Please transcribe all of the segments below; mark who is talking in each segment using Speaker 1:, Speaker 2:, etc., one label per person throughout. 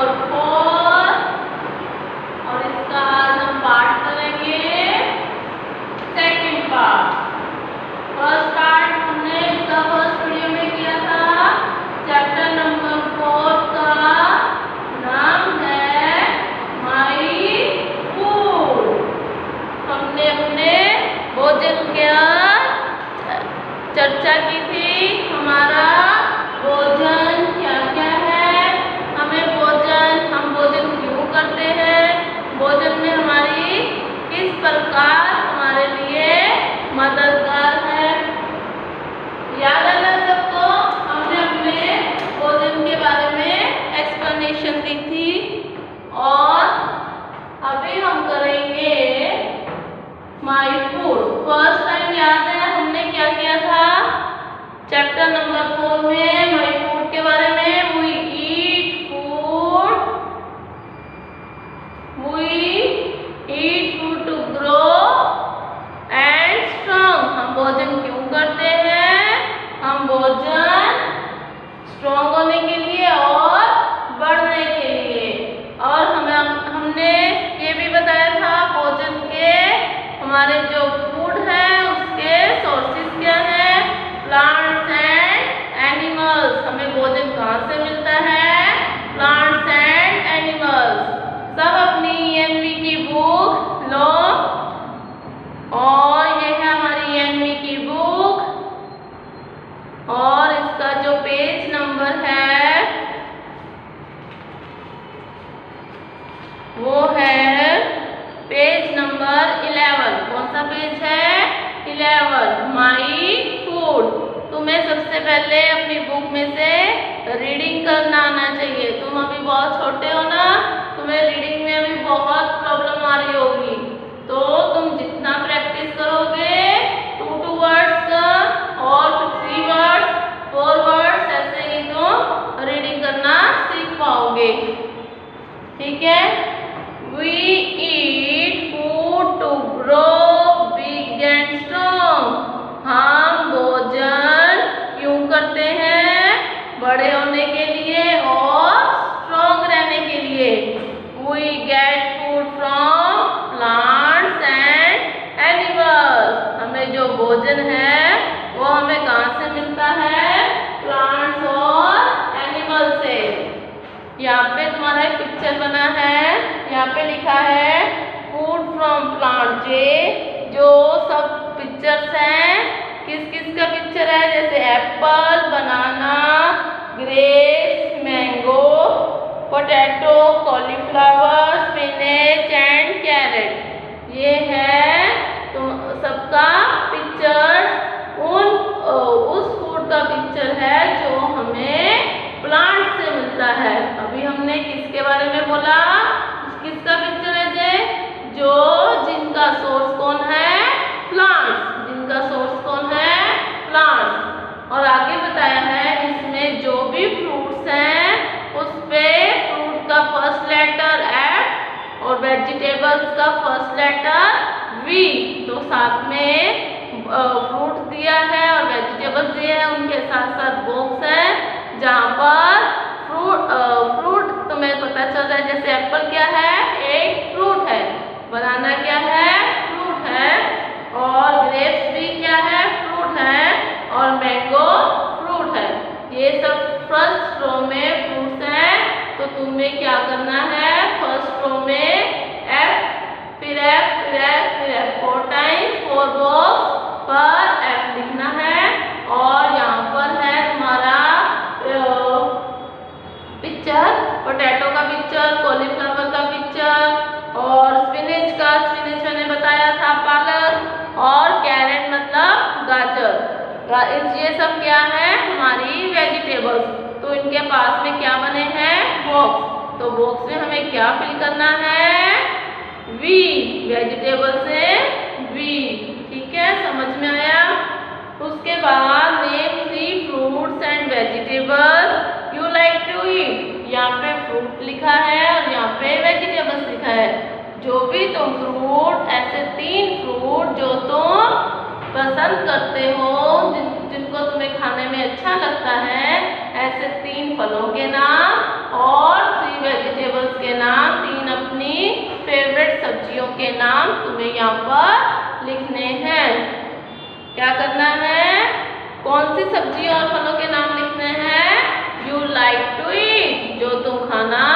Speaker 1: Number 4 और इसका आज हम पार्ट करेंगे सेकंड पार्ट। फर्स्ट पार्ट हमने इसका फर्स्ट वीडियो में किया था। चैप्टर नंबर 4 का नाम है माई फूड। हमने अपने भोजन का चर्चा की थी। हमारा भोजन क्या क्या है, हम भोजन क्यों करते हैं, भोजन में हमारी किस प्रकार हमारे लिए मददगार है। याद है ना सबको? हमने अपने भोजन के बारे में एक्सप्लेनेशन दी थी और अभी हम करेंगे माई फूड। फर्स्ट टाइम याद है हमने क्या किया था? चैप्टर नंबर 4 में माई फूड के बारे में we eat food to grow and strong. हम भोजन क्यों करते हैं? हम भोजन स्ट्रॉन्ग होने के लिए और बढ़ने के लिए। और हमने ये भी बताया था भोजन के हमारे जो फूड है उसके सोर्सेस क्या है, प्लांट्स एंड एनिमल्स। हमें भोजन कहाँ से मिलता है? Plants and animals. सब अपनी ENV की बुक लो और ये है हमारी ENV की बुक और इसका जो पेज नंबर है वो है पेज नंबर 11। कौन सा पेज है? 11 माई फूड। तुम्हें सबसे पहले अपनी बुक में से रीडिंग करना आना चाहिए। तुम अभी बहुत छोटे हो ना, तुम्हें रीडिंग में अभी बहुत प्रॉब्लम आ रही होगी। तो तुम जितना प्रैक्टिस करोगे 2 वर्ड्स का और 3 वर्ड्स 4 वर्ड्स ऐसे ही तुम रीडिंग करना सीख पाओगे। ठीक है? We eat food to grow big and strong. हम भोजन क्यों करते हैं? बड़े होने के लिए और स्ट्रॉन्ग रहने के लिए। We get food from plants and animals. हमें जो भोजन है वो हमें कहाँ से मिलता है? प्लांट्स और एनिमल से। यहाँ पे तुम्हारा एक पिक्चर बना है, यहाँ पे लिखा है फूड फ्रॉम प्लांट। जो सब पिक्चर्स हैं किस किस का पिक्चर है? जैसे Apple, banana, grapes, mango, potato, cauliflower, spinach and carrot. ये है तो सबका पिक्चर उस फूड का पिक्चर है जो हमें प्लांट से मिलता है। अभी हमने किसके बारे में बोला? किसका पिक्चर है जो जिनका सोर्स कौन है? प्लांट्स। जिनका सोर्स कौन है? प्लांट्स। और आगे बताया है इसमें जो भी फ्रूट्स हैं उस पे फ्रूट का फर्स्ट लेटर F और वेजिटेबल्स का फर्स्ट लेटर V। तो साथ में फ्रूट दिया है और वेजिटेबल्स दिए हैं, उनके साथ साथ बॉक्स है जहाँ पर फ्रूट तुम्हें पता चल रहा है। जैसे एप्पल क्या है? एक फ्रूट है। बनाना क्या है? फ्रूट है। और ग्रेप्स भी क्या है? फ्रूट है। और मैंगो फ्रूट है। ये सब फर्स्ट रो में फ्रूट्स हैं। तो तुम्हें क्या करना है? फर्स्ट रो में F फिर F फिर F फिर F 4 टाइम्स 4 बॉक्स पर F लिखना है। और यहाँ पर है तुम्हारा पिक्चर, पोटैटो का पिक्चर, कॉलीफ्लावर का पिक्चर और स्पिनच का। स्पिनच मैंने बताया था पालक और कैरेट मतलब गाजर। ये सब क्या है? हमारी वेजिटेबल्स। तो इनके पास में क्या बने हैं? बॉक्स। तो बॉक्स में हमें क्या फिल करना है? V। वेजिटेबल से V। ठीक है? समझ में आया? उसके बाद name 3 fruits and vegetables you like to eat. यहाँ पे फ्रूट लिखा है और यहाँ पे वेजिटेबल्स लिखा है। जो भी तुम फ्रूट, ऐसे 3 फ्रूट जो तुम पसंद करते हो, जिनको तुम्हें खाने में अच्छा लगता है, ऐसे 3 फलों के नाम और 3 वेजिटेबल्स यहाँ पर लिखने हैं। क्या करना है? कौन सी सब्जी और फलों के नाम लिखने हैं? यू लाइक टू ईट, जो तुम खाना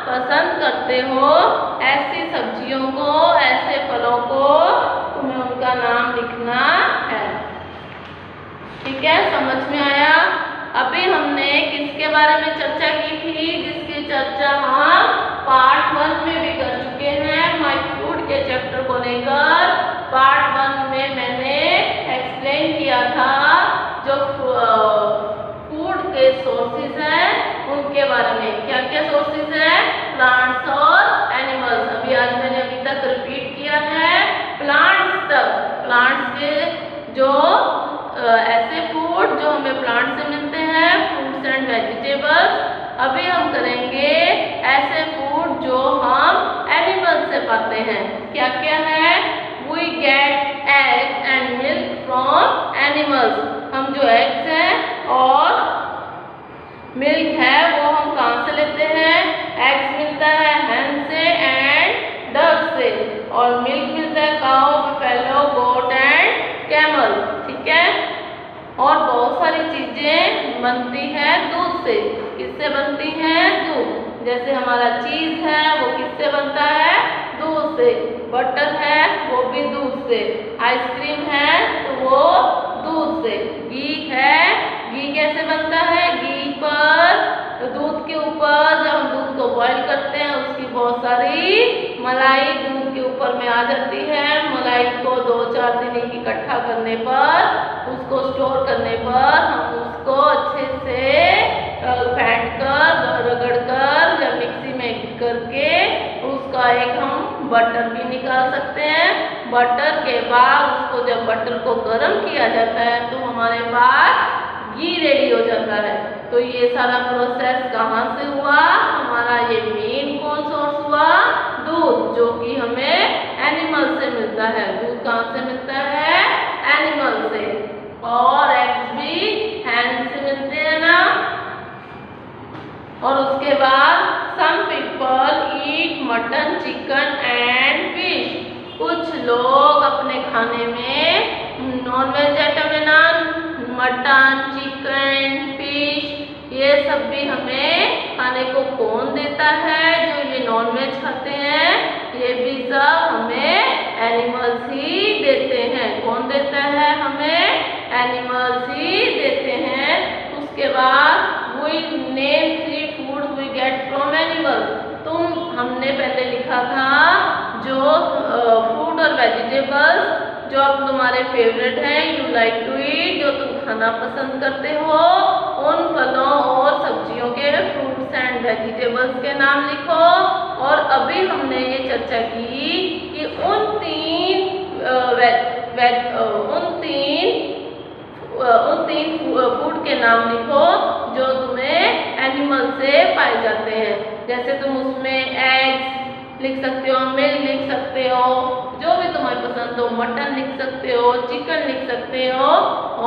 Speaker 1: पसंद करते हो, ऐसी सब्जियों को, ऐसे फलों को तुम्हें उनका नाम लिखना है। ठीक है, समझ में आया? अभी हमने किसके बारे में चर्चा की थी, जिसकी चर्चा हम पार्ट 1 में भी कर चुके हैं, माय फूड के चैप्टर को लेकर। पार्ट 1 में मैंने एक्सप्लेन किया था जो फूड के सोर्सेज हैं उनके बारे में। क्या क्या सोर्सेज हैं? प्लांट्स और एनिमल्स। अभी आज मैंने अभी तक रिपीट किया है प्लांट्स तक। प्लांट्स के जो ऐसे फूड जो हमें प्लांट से मिलते हैं, फ्रूट्स एंड वेजिटेबल्स। अभी हम करेंगे ऐसे फूड जो हम एनिमल से पाते हैं। क्या क्या है? We get eggs and milk from animals. हम जो एग्स हैं और मिल्क है वो हम कहाँ से लेते हैं? एग्स मिलता है हैन से एंड डक से, और मिल्क मिलता है काऊ, बफेलो, गोट एंड कैमल। ठीक है, और बहुत सारी चीजें बनती है दूध से। किससे बनती है? दूध। जैसे हमारा चीज है वो किससे बनता है? दूध से। बटर है वो भी दूध से। आइसक्रीम है तो वो दूध से। घी है, घी कैसे बनता है? घी पर दूध के ऊपर जब हम दूध को बॉईल करते हैं उसकी बहुत सारी मलाई दूध के ऊपर में आ जाती है। मलाई को 2-4 दिन इकट्ठा करने पर, उसको स्टोर करने पर हम उसको अच्छे से फेंट कर, रगड़ कर या मिक्सी में करके उसका एक हम बटर भी निकाल सकते हैं। बटर के बाद उसको जब बटर को गर्म किया जाता है तो हमारे पास घी रेडी हो जाता है। तो ये सारा प्रोसेस कहाँ से हुआ? हमारा ये मेन कौन सोर्स हुआ? दूध, जो कि हमें एनिमल से मिलता है। दूध कहाँ से मिलता है? एनिमल से। और एग्स भी हैन से मिलते हैं ना। और उसके बाद some people eat mutton, chicken and fish. कुछ लोग अपने खाने में नॉन वेज आइटम है ना, मटन, चिकन, फिश, ये सब भी हमें खाने को कौन देता है? जो ये नॉन वेज खाते हैं ये भी सब हमें एनिमल्स ही देते हैं। कौन देता है हमें? एनिमल्स ही देते हैं। उसके बाद we name 3 foods we get from animals. हमने पहले लिखा था जो फूड और वेजिटेबल्स जो अब तुम्हारे फेवरेट हैं, यू लाइक टू ईट, जो तुम खाना पसंद करते हो, उन फलों और सब्जियों के, फ्रूट्स एंड वेजिटेबल्स के नाम लिखो। और अभी हमने ये चर्चा की कि उन तीन फूड के नाम लिखो जो तुम्हें एनिमल से पाए जाते हैं। जैसे तुम उसमें एग्स लिख सकते हो, मिल्क लिख सकते हो, जो भी तुम्हें पसंद हो, मटन लिख सकते हो, चिकन लिख सकते हो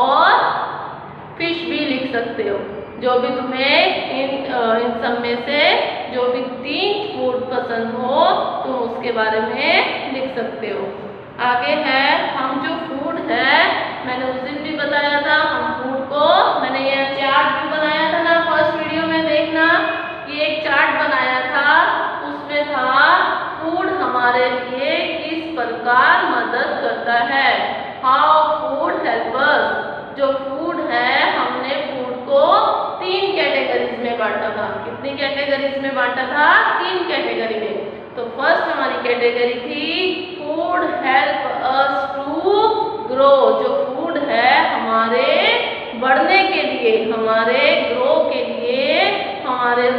Speaker 1: और फिश भी लिख सकते हो। जो भी तुम्हें इन सब में से जो भी 3 फूड पसंद हो तुम उसके बारे में लिख सकते हो। आगे है हम जो फूड है, मैंने उस दिन भी बताया था हम फूड को, मैंने ये चार्ट भी बनाया था ना फर्स्ट वीडियो में, देखना ये एक चार्ट बनाया था। उसमें था फूड हमारे लिए किस प्रकार मदद करता है, हाउ फूड हेल्प अस। जो फूड है हमने फूड को 3 कैटेगरीज में बांटा था। कितनी कैटेगरीज में बांटा था? 3 कैटेगरी में। तो फर्स्ट हमारी कैटेगरी थी food help us to grow. जो फूड है हमारे बढ़ने के लिए, हमारे ग्रो के लिए, हमारे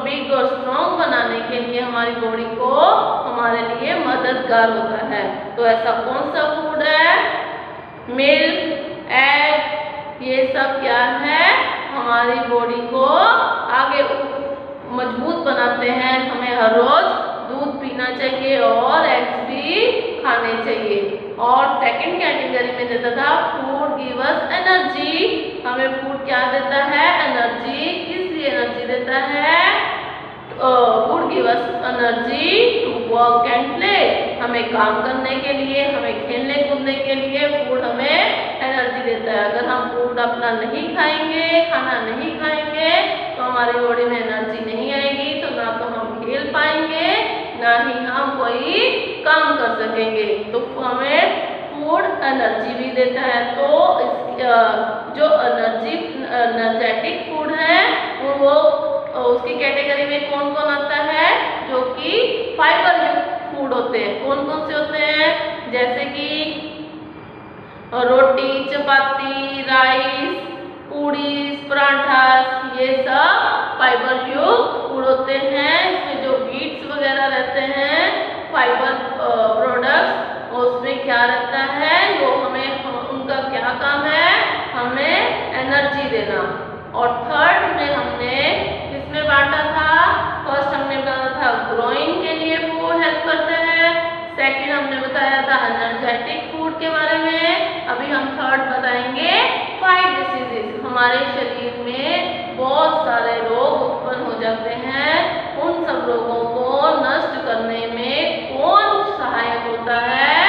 Speaker 1: बिग और स्ट्रॉन्ग बनाने के लिए, हमारी बॉडी को हमारे लिए मददगार होता है। तो ऐसा कौन सा फूड है? मिल्क, एग, ये सब क्या है? हमारी बॉडी को आगे मजबूत बनाते हैं। हमें हर रोज दूध पीना चाहिए और एग्स भी खाने चाहिए। और सेकंड कैटेगरी में देता था फूड गिव अस एनर्जी। हमें फूड क्या देता है? एनर्जी। किस लिए एनर्जी देता है? Food give us energy to work and play. हमें काम करने के लिए, हमें खेलने कूदने के लिए फूड हमें एनर्जी देता है। अगर हम फूड अपना नहीं खाएंगे, खाना नहीं खाएंगे तो हमारी बॉडी में एनर्जी नहीं आएगी, तो ना तो हम खेल पाएंगे ना ही हम कोई काम कर सकेंगे। तो हमें फूड एनर्जी भी देता है। तो जो एनर्जेटिक फूड है वो उसकी कैटेगरी में कौन कौन आता है? जो कि फाइबर युक्त फूड होते हैं। कौन कौन से होते हैं? जैसे कि रोटी, चपाती, राइस, पूड़ी, पराठा, ये सब फाइबर युक्त फूड होते हैं। इसमें जो बीट्स वगैरह रहते हैं, फाइबर प्रोडक्ट्स, उसमें क्या रहता है? वो हमें, उनका क्या काम है? हमें एनर्जी देना। और थर्ड में हमने किसमें बांटा था? फर्स्ट हमने बताया था ग्रोइंग के लिए फूड हेल्प करते हैं। सेकंड हमने बताया था एनर्जेटिक फूड के बारे में। अभी हम थर्ड बताएंगे फाइट डिसीजेस। हमारे शरीर में बहुत सारे रोग उत्पन्न हो जाते हैं, उन सब रोगों को नष्ट करने में कौन सहायक होता है?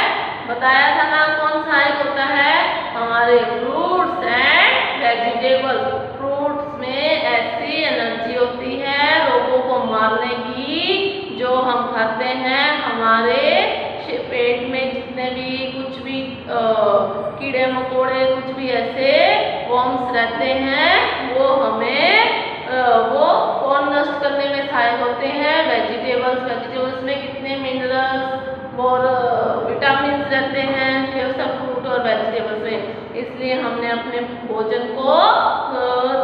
Speaker 1: बताया था ना कौन सहायक होता है? हमारे फ्रूट्स एंड वेजिटेबल्स। फ्रूट्स में ऐसी एनर्जी होती है रोगों को मारने की, जो हम खाते हैं हमारे पेट में जितने भी कुछ भी कीड़े मकोड़े, कुछ भी ऐसे वर्म्स रहते हैं, वो हमें वो कौन नष्ट करने में सहायक होते हैं? वेजिटेबल्स। वेजिटेबल्स में कितने मिनरल्स और विटामिन रहते हैं, ये सब फ्रूट और वेजिटेबल्स में। इसलिए हमने अपने भोजन को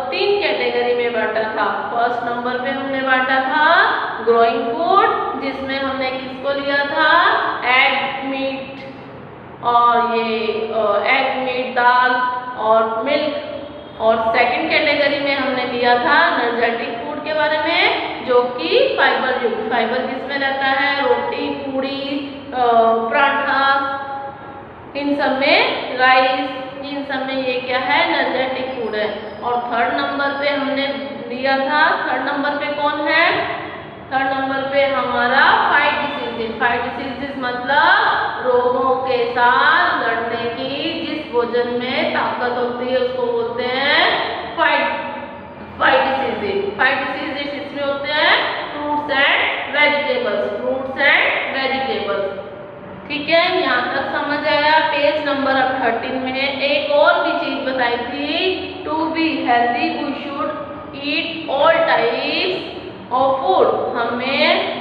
Speaker 1: 3 कैटेगरी में बांटा था। फर्स्ट नंबर पे हमने बांटा था ग्रोइंग फूड, जिसमें हमने किसको लिया था? एग, मीट, और ये एग, मीट, दाल और मिल्क। और सेकंड कैटेगरी में हमने लिया था एनर्जेटिक फूड के बारे में, जो कि फाइबर युक्त। फाइबर किसमें रहता है? रोटी, पूड़ी, पराठा, इन सब में, राइस, इन सब में ये क्या है? एनर्जेटिक फूड है। और थर्ड नंबर पे हमने लिया था, थर्ड नंबर पे कौन है? थर्ड नंबर पे हमारा फाइट डिसीजेस। फाइट डिसीजेस मतलब रोगों के साथ लड़ने की जिस भोजन में ताकत होती है उसको बोलते हैं फाइट डिसीजेस। फाइट डिसीजेस इसमें होते हैं fruits and vegetables. Fruits and vegetables. ठीक है, यहाँ तक समझ आया? पेज नंबर 13 में एक और भी चीज बताई थी। To be healthy we should eat all types of food. हमें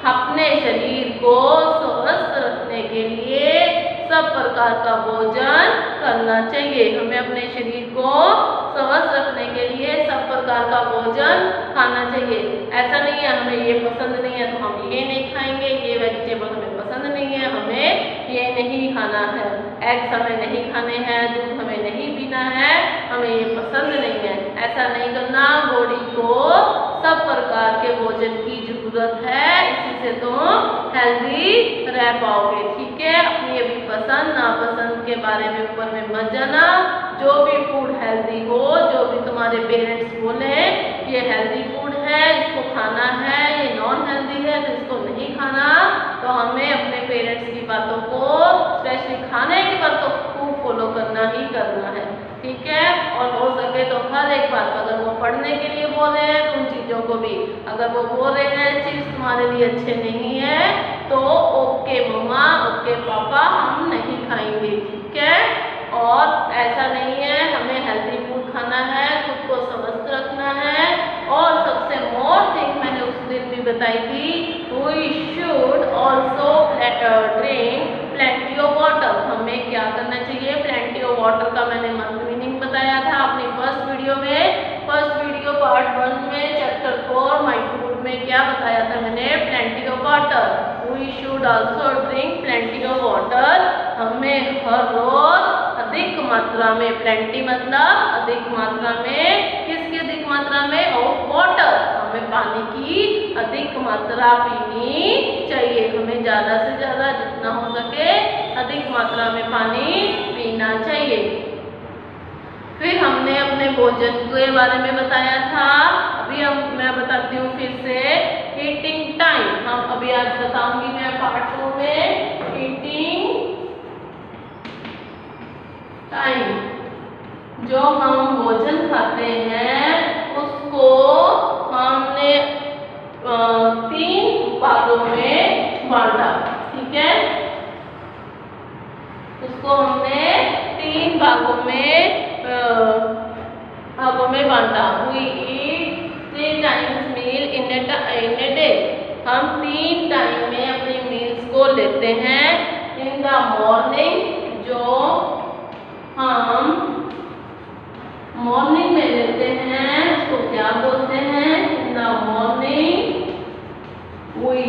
Speaker 1: अपने शरीर को स्वस्थ रखने के लिए सब प्रकार का भोजन करना चाहिए। हमें अपने शरीर को स्वस्थ रखने के लिए सब प्रकार का भोजन खाना चाहिए। ऐसा नहीं है हमें ये पसंद नहीं है तो हम ये नहीं खाएंगे, ये वेजिटेबल हमें पसंद नहीं है, हमें ये नहीं खाना है, एग्स हमें नहीं खाने हैं, दूध हमें नहीं पीना है, हमें ये पसंद नहीं है। ऐसा नहीं करना। बॉडी को सब प्रकार के भोजन की जरूरत है, इसी से तुम हेल्दी रह पाओगे। ठीक है, अपनी अभी पसंद नापसंद के बारे में ऊपर में मत जाना। जो भी फूड हेल्दी हो, जो भी तुम्हारे पेरेंट्स बोले ये हेल्दी फूड है, इसको खाना है, ये नॉन हेल्दी है तो इसको नहीं खाना, तो हमें अपने पेरेंट्स की बातों को, स्पेशली खाने की बातों को फॉलो करना ही करना है। ठीक है, और हो सके तो हर एक बात, अगर वो पढ़ने के लिए बोले हैं तो उन चीज़ों को भी, अगर वो बोल रहे हैं चीज़ तुम्हारे लिए अच्छे नहीं है तो ओके मम्मा, ओके पापा, हम नहीं खाएंगे। ठीक है, और ऐसा नहीं है, हमें हेल्दी फूड खाना है, खुद को स्वस्थ रखना है। और सबसे मोर थिंग मैंने उस दिन भी बताई थी, we should also drink plenty of water. हमें क्या करना चाहिए? प्लेंटी ऑफ वाटर का मैंने मीनिंग बताया था अपनी फर्स्ट वीडियो में। फर्स्ट वीडियो पार्ट 1 में चैप्टर 4 माय फूड में क्या बताया था मैंने? Plenty of water. We should also drink plenty of water. हमें हर रोज अधिक मात्रा में, प्लेंटी मतलब अधिक मात्रा में, किसकी अधिक मात्रा में? Of water. हमें पानी की अधिक मात्रा पीनी चाहिए। हमें ज़्यादा से ज़्यादा जितना हो सके अधिक मात्रा में पानी पीना चाहिए। फिर हमने अपने भोजन के बारे में बताया था। अभी मैं बताती हूँ फिर से ईटिंग टाइम। हम अभी आज बताऊंगी मैं पार्ट 2 में हम भोजन खाते हैं उसको हमने 3 भागों में बांटा। ठीक है, उसको हमने 3 भागों में बांटा। We eat 3 times meal in a day। हम 3 टाइम में अपनी मील्स को लेते हैं। इन द मॉर्निंग, जो हम मॉर्निंग में लेते हैं उसको क्या बोलते हैं? In the morning we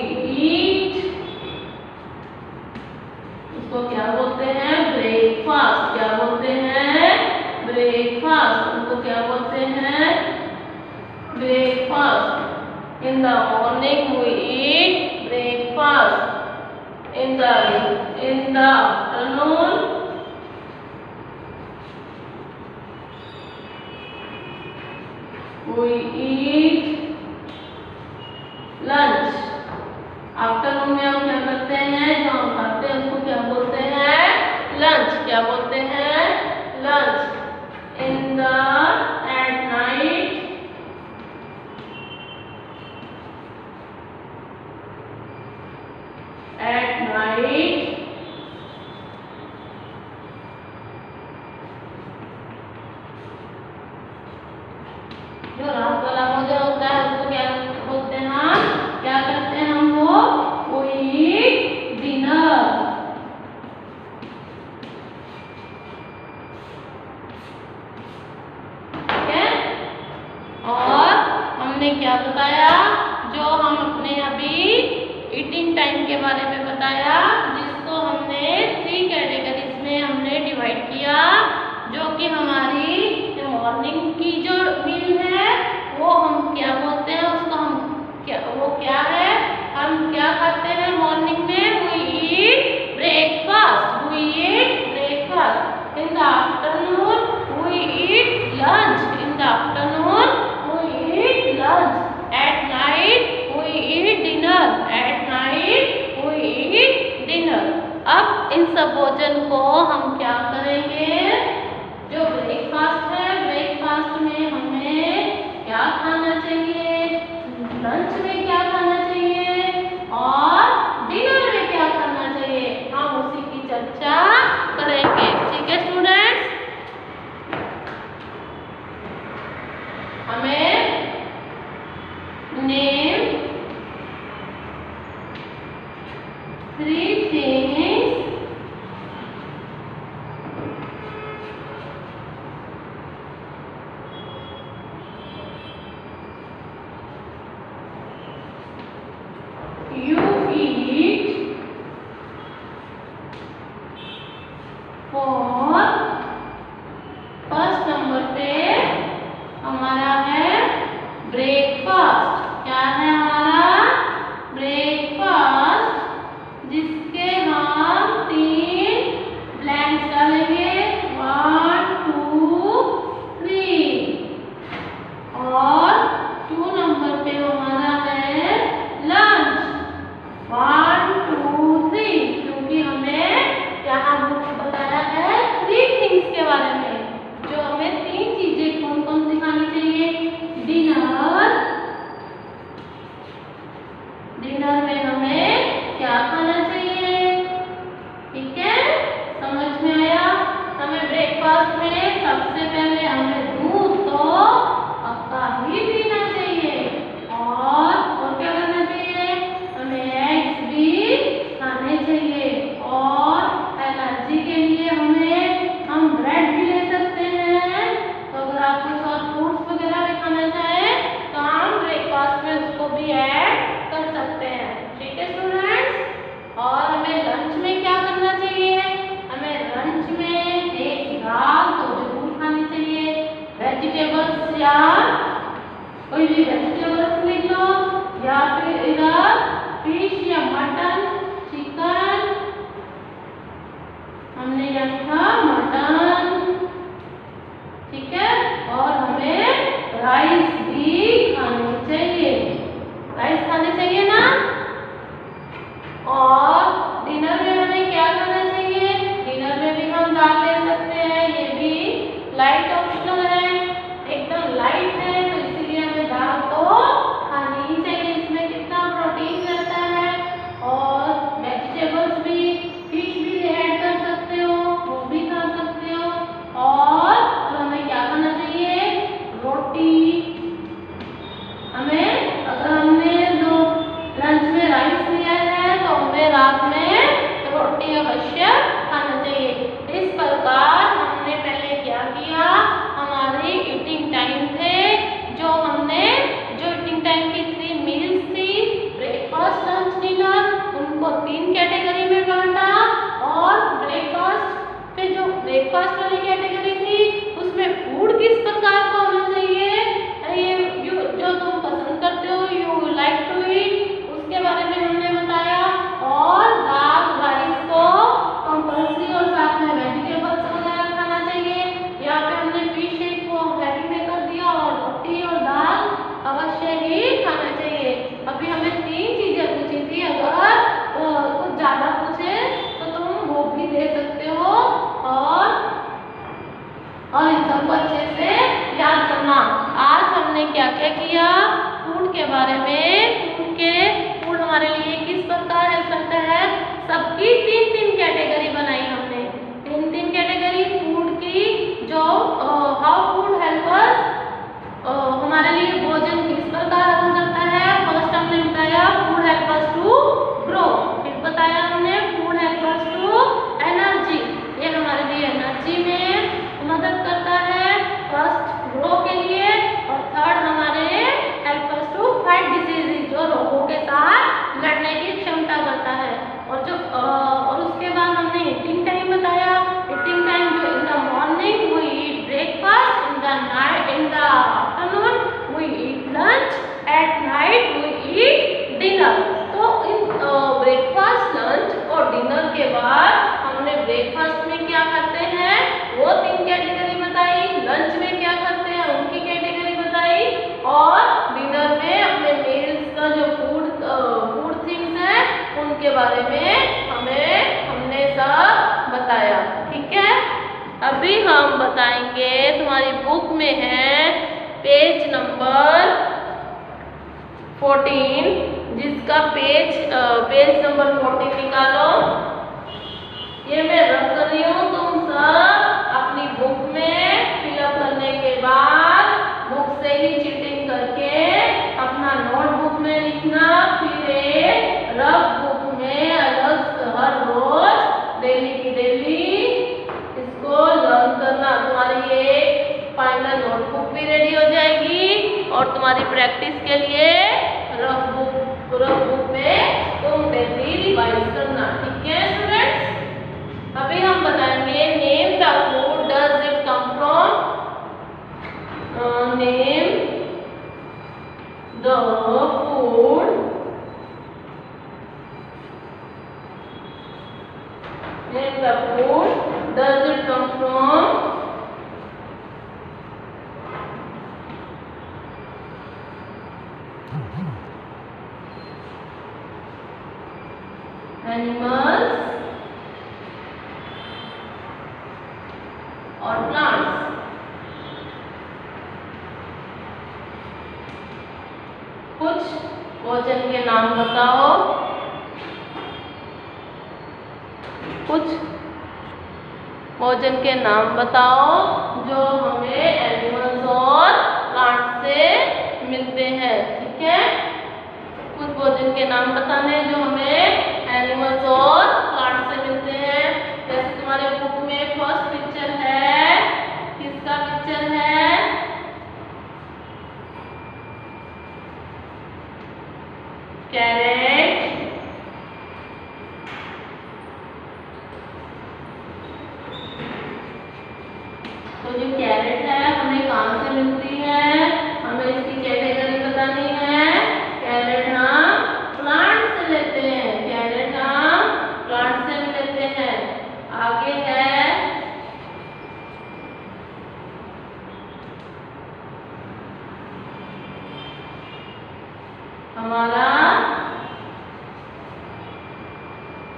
Speaker 1: eat, उसको क्या बोलते हैं? ब्रेकफास्ट। क्या बोलते हैं? ब्रेकफास्ट। उनको क्या बोलते हैं? Breakfast. In the morning we eat breakfast. In the afternoon we eat lunch। Afternoon में हम क्या करते हैं? जो हम खाते हैं उसको क्या बोलते हैं? लंच। क्या बोलते हैं? Lunch. In the at night जो रात वाला भोजन होता है उसको क्या बोलते हैं? हम क्या करते हैं? हम वो ईट डिनर। ठीक है, और हमने क्या बताया? जो हम अपने अभी ईटिंग टाइम के बारे में बताया, जिसको हमने 3 कैटेगरीज में हमने डिवाइड किया। जो कि हमारी मॉर्निंग की जो मील है वो हम क्या बोलते हैं? उसको हम क्या है? हम क्या खाते हैं मॉर्निंग में? We eat breakfast. We eat breakfast. In the afternoon we eat lunch. In the afternoon we eat lunch. At night we eat dinner. At night we eat dinner. अब इन सब भोजन को हम क्या करेंगे? जो ब्रेकफास्ट है, ब्रेकफास्ट में हमें क्या खाना चाहिए, लंच में क्या खाना चाहिए और डिनर में क्या खाना चाहिए, हम उसी की चर्चा करेंगे। ठीक है स्टूडेंट्स, हमें name 3 things you eat for। First number पे हमारा है ब्रेकफास्ट। क्या है हमारा? ब्रेकफास्ट, जिसके हम 3 ब्लैंक्स डालेंगे, 1 2 3। और 2 नंबर पे हमारा है लंच, 1 2 3। क्योंकि हमें यहाँ बुक बताया है 3 थिंग्स के बारे में, जो हमें 3 चीजें कौन कौन सी खानी चाहिए। डिनर में हमें क्या खाना चाहिए? ठीक है, समझ में आया? हमें ब्रेकफास्ट में सबसे पहले हमें दूध तो पक्का ही पीना चाहिए, और क्या करना चाहिए? हमें एग्स भी खाने चाहिए, और एलर्जी के लिए हम ब्रेड भी ले सकते हैं। तो अगर आप कुछ और फ्रूट्स वगैरह भी खाना चाहें तो हम ब्रेकफास्ट में उसको भी ऐड कर सकते हैं। ठीक है स्टूडेंट्स, और हमें लंच में क्या करना चाहिए? हमें लंच में एक दाल तो जरूर खानी चाहिए, वेजिटेबल्स या कोई भी वेजिटेबल्स लिख लो, या फिर इधर फिश या मटन, चिकन, हमने यहाँ लिखा मटन। ठीक है, और हमें राइस भी खानी चाहिए, राइस खाने चाहिए ना। और डिनर में हमें क्या करना चाहिए? डिनर में भी हम दाल ले सकते हैं, ये भी लाइट ऑप्शनल है। हमें अगर हमने जो लंच में राइस लिया है तो हमें रात में रोटी अवश्य खाना चाहिए। इस प्रकार हमने पहले क्या किया, हमारी ईटिंग टाइम थे, जो ईटिंग टाइम की 3 मील्स थी, ब्रेकफास्ट लंच डिनर, उनको 3 कैटेगरी में बांटा। और ब्रेकफास्ट पे जो ब्रेकफास्ट वाली कैटेगरी थी उसमें फूड किस प्रकार का होना चाहिए, ये जो तुम पसंद करते हो, यू लाइक टू ईट, उसके बारे में हमने बताया। और दाल राइस को कंपल्सरी और साथ में वेजिटेबल्स वगैरह खाना चाहिए। यहाँ पे हमने फिश एक को हैवी में कर दिया और रोटी और दाल अवश्य ही खाना चाहिए। अभी हमें 3 चीजें पूछी थी, अगर कुछ ज्यादा पूछे तो तुम वो भी दे सकते हो और इन सबको अच्छे से याद करना। आज हमने क्या क्या किया, फूड के बारे में, फूड हमारे लिए किस प्रकार हेल्प करता है, सबकी 3-3 कैटेगरी बनाई हमने। 3-3 कैटेगरी फूड की, जो हाउ फूड हेल्प अस, हमारे लिए भोजन किस प्रकार हेल्प करता है। फर्स्ट हमने बताया food help us to grow, फिर बताया हमने food help us to energy, ये हमारे लिए एनर्जी में मदद करता है, फर्स्ट ग्रो के लिए, और थर्ड हमारे help us to fight diseases, जो रोगों के साथ लड़ने की क्षमता करता है। और उसके बाद हमने ईटिंग टाइम बताया। ईटिंग टाइम जो in the morning we eat breakfast, in the afternoon we eat lunch, at night we eat dinner. तो इन ब्रेकफास्ट लंच और डिनर के बाद हमने ब्रेकफास्ट में क्या करते हैं वो 3 कैटेगरी बताई, लंच में क्या करते हैं उनकी कैटेगरी बताई, और डिनर में अपने मील्स का जो फूड थिंग्स है उनके बारे में हमने सब बताया। ठीक है, अभी हम बताएंगे, तुम्हारी बुक में है पेज नंबर 14, जिसका पेज नंबर 14 निकालो। ये मैं रख रही हूँ, तुम सब अपनी बुक में फिलअप करने के बाद बुक से ही चीटिंग करके अपना नोटबुक में लिखना, फिर एक रफ बुक में अलग हर रोज डेली की डेली इसको लर्न करना। तुम्हारी ये फाइनल नोटबुक भी रेडी हो जाएगी और तुम्हारी प्रैक्टिस के लिए रफ बुक में तुम डेली रिवाइज करना। ठीक है स्टूडेंट्स, अभी हम बताएंगे name the food does it come from, name the food does it come from, animals और प्लांट्स। कुछ भोजन के नाम बताओ, कुछ भोजन के नाम बताओ जो हमें एनिमल्स और प्लांट से मिलते हैं। ठीक है, कुछ भोजन के नाम बताने जो हमें एनिमल्स और प्लांट से मिलते हैं। जैसे तुम्हारे बुक में फर्स्ट पिक्चर है, किसका पिक्चर है, कैरेट, तो जो कैरेट है हमें कहाँ से मिलती है, हमें इसकी कैटेगरी बतानी है। कैरेट हम प्लांट से लेते हैं, कैरेट हम प्लांट से लेते हैं। आगे है हमारा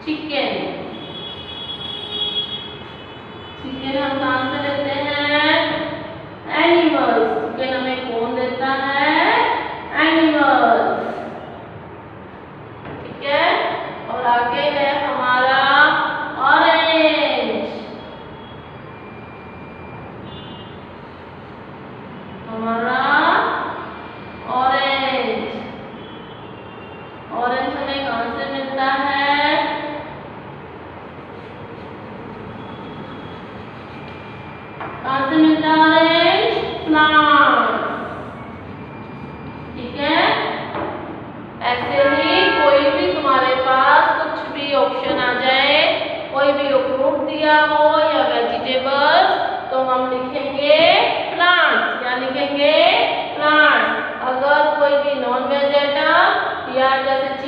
Speaker 1: चिकन, चिकन हम कहाँ से लेते हैं, एनिमल्स। चिकन हमें कौन देता है, एनिमल्स। ठीक है, और आगे है हमारा ऑरेंज, हमारा ऑरेंज।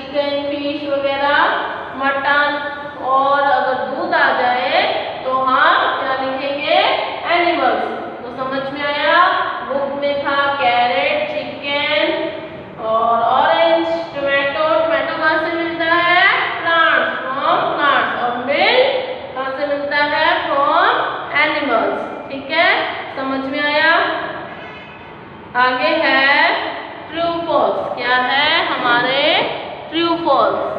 Speaker 1: चिकन, फिश वगैरह, मटन, और अगर दूध आ जाए तो हम क्या लिखेंगे? एनिमल्स। तो समझ में आया? बुक में था कैरेट, चिकन और ऑरेंज, टोमेटो। टोमेटो कहाँ से मिलता है? Plants, from plants. और मिल्क कहाँ से मिलता है? From animals. ठीक है, समझ में आया? आगे है ट्रू फॉल्स। क्या है हमारे ट्रू फॉल्स?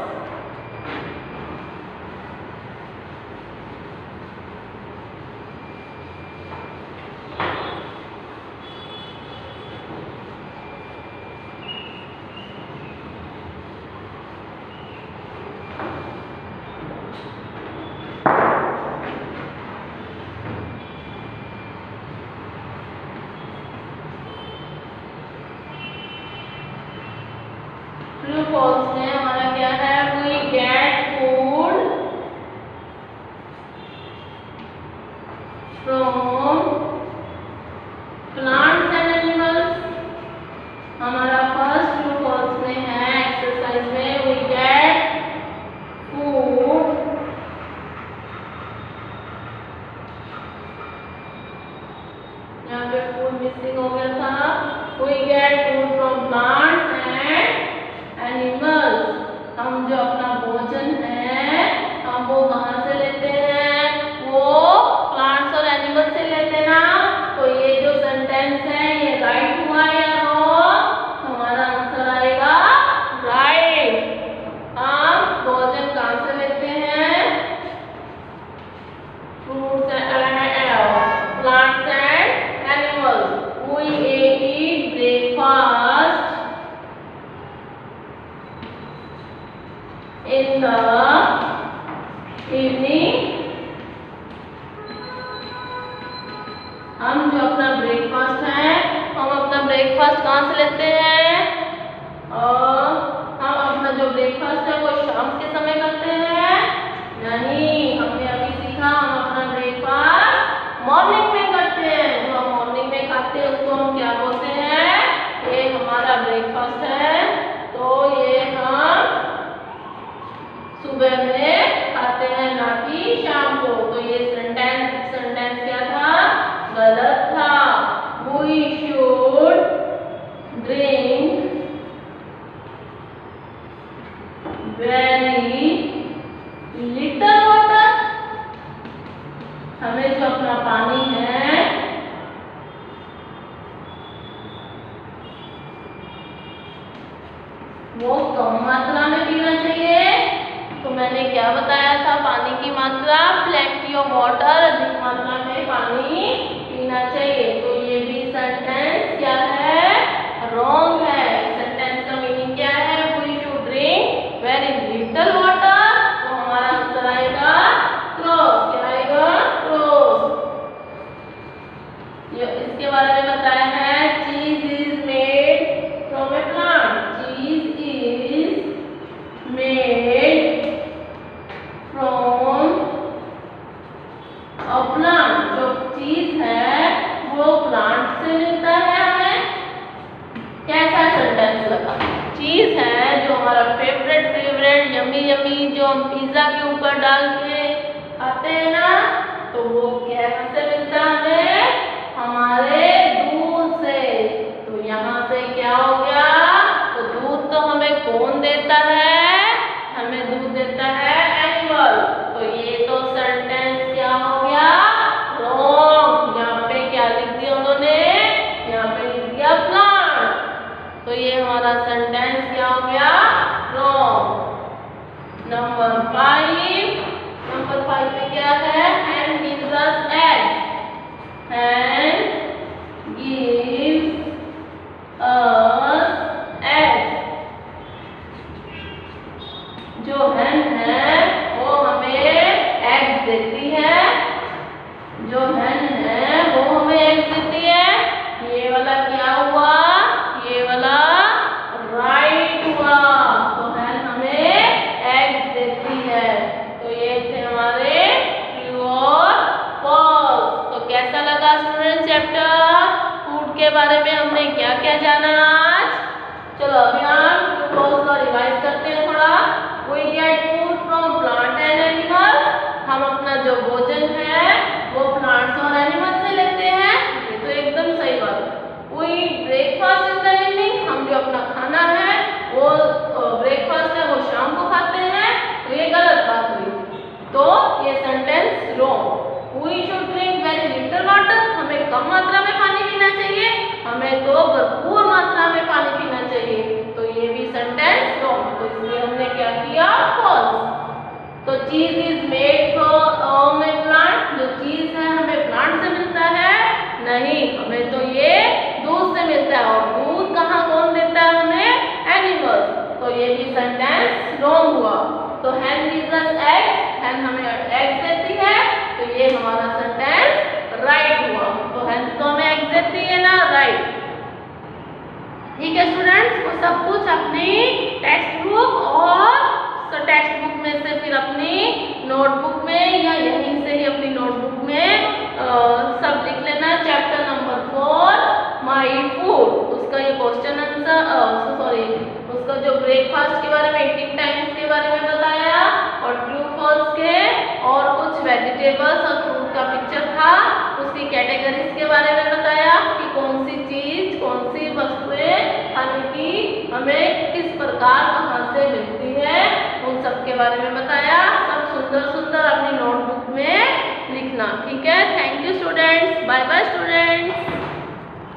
Speaker 1: ट्रू फॉल्स में हमारा क्या है? We get food from plants and animals. हमारा फर्स्ट ट्रू फॉल्स में है एक्सरसाइज में, वी गेट फूड यहाँ पे फूड मिसिंग हो गया था। We get food from plants and animals. हम जो अपना भोजन है हम वो कहाँ से लेते हैं? वो प्लांट्स और एनिमल से लेते हैं ना। तो ये जो सेंटेंस है ये राइट हुआ या रॉन्ग? हमारा आंसर आएगा राइट। हम भोजन कहाँ से लेते हैं? Fruits and plants and animals. We eat breakfast in the evening। हम जो अपना ब्रेकफास्ट है हम अपना ब्रेकफास्ट कहाँ से लेते हैं? हम अपना जो ब्रेकफास्ट है वो शाम के समय करते हैं? नहीं, हमने अभी सीखा हम अपना ब्रेकफास्ट मॉर्निंग में करते हैं। जो हम मॉर्निंग में खाते हैं उसको हम क्या बोलते हैं? ये हमारा ब्रेकफास्ट है। तो ये हम सुबह में खाते हैं, ना कि शाम को। तो ये सेंटेंस क्या था? गलत था। We should drink very little water। हमें जो अपना पानी है वो कम मात्रा में पीना चाहिए। तो मैंने क्या बताया था? पानी की मात्रा, प्लेंटी ऑफ वाटर, अधिक मात्रा में पानी पीना चाहिए। तो ये भी सेंटेंस क्या है? रॉन्ग है। सेंटेंस का मीनिंग क्या है? We should drink very little water. तो हमारा आंसर आएगा क्लोज। क्या आएगा? क्लोज। इसके बारे में बताया है, cheese is made from a plant. Cheese is made from a plant. जो चीज है वो प्लांट से मिलता है हमें। कैसा सेंटेंस लगा? चीज है जो हमारा फेवरेट यमी यमी जो हम पिज्जा के ऊपर डाल के खाते हैं ना, तो वो कैसे से मिलता है? हमारे दूध से। तो यहाँ से क्या हो गया? तो दूध तो हमें कौन देता है? हमें दूध देता है एनिमल। तो ये तो सेंटेंस क्या हो गया? रॉन्ग। यहाँ पे क्या लिख दिया उन्होंने? यहाँ पे लिख दिया प्लांट। तो ये हमारा सेंटेंस क्या हो गया? रॉन्ग। नंबर 5 पे क्या है? And gives us eggs. And gives us eggs. जो hen है वो हमें एग्स देती है। जो hen है वो हमें एग्स देती है। ये वाला क्या हुआ? ये वाला राइट हुआ। तो hen हमें एग्स देती है। तो ये थे हमारे ट्रू और फॉल्स। तो कैसा लगा स्टूडेंट? चीज is made from a plant, जो चीज है हमें प्लांट से मिलता है? नहीं, हमें तो ये दूध से मिलता है। और दूध कहाँ कौन देता है हमें? एनिमल्स। तो ये भी सेंटेंस रॉन्ग हुआ। तो hen gives us eggs, hen हमें एग्स देती है, तो ये हमारा सेंटेंस राइट हुआ। तो hen तो हमें एग्स देती है ना, राइट। ठीक है स्टूडेंट्स, वो सब कुछ अपनी टेक्स्ट बुक और टेक्स्ट बुक में से फिर अपनी नोटबुक में या यहीं से ही अपनी नोटबुक में सब लिख लेना। चैप्टर नंबर 4 माई फूड, उसका ये क्वेश्चन आंसर सॉरी उसका जो ब्रेकफास्ट के बारे में, ईटिंग टाइम्स के बारे में बताया, और ट्रू फॉल्स के, और कुछ वेजिटेबल्स और फ्रूट का पिक्चर था, उसकी कैटेगरीज के बारे में बताया कि कौन सी चीज, कौन सी वस्तुएं हनी की हमें किस प्रकार कहाँ से मिलती है, उन सब के बारे में बताया। सब सुंदर सुंदर अपनी नोटबुक में लिखना। ठीक है, thank you students, bye bye students.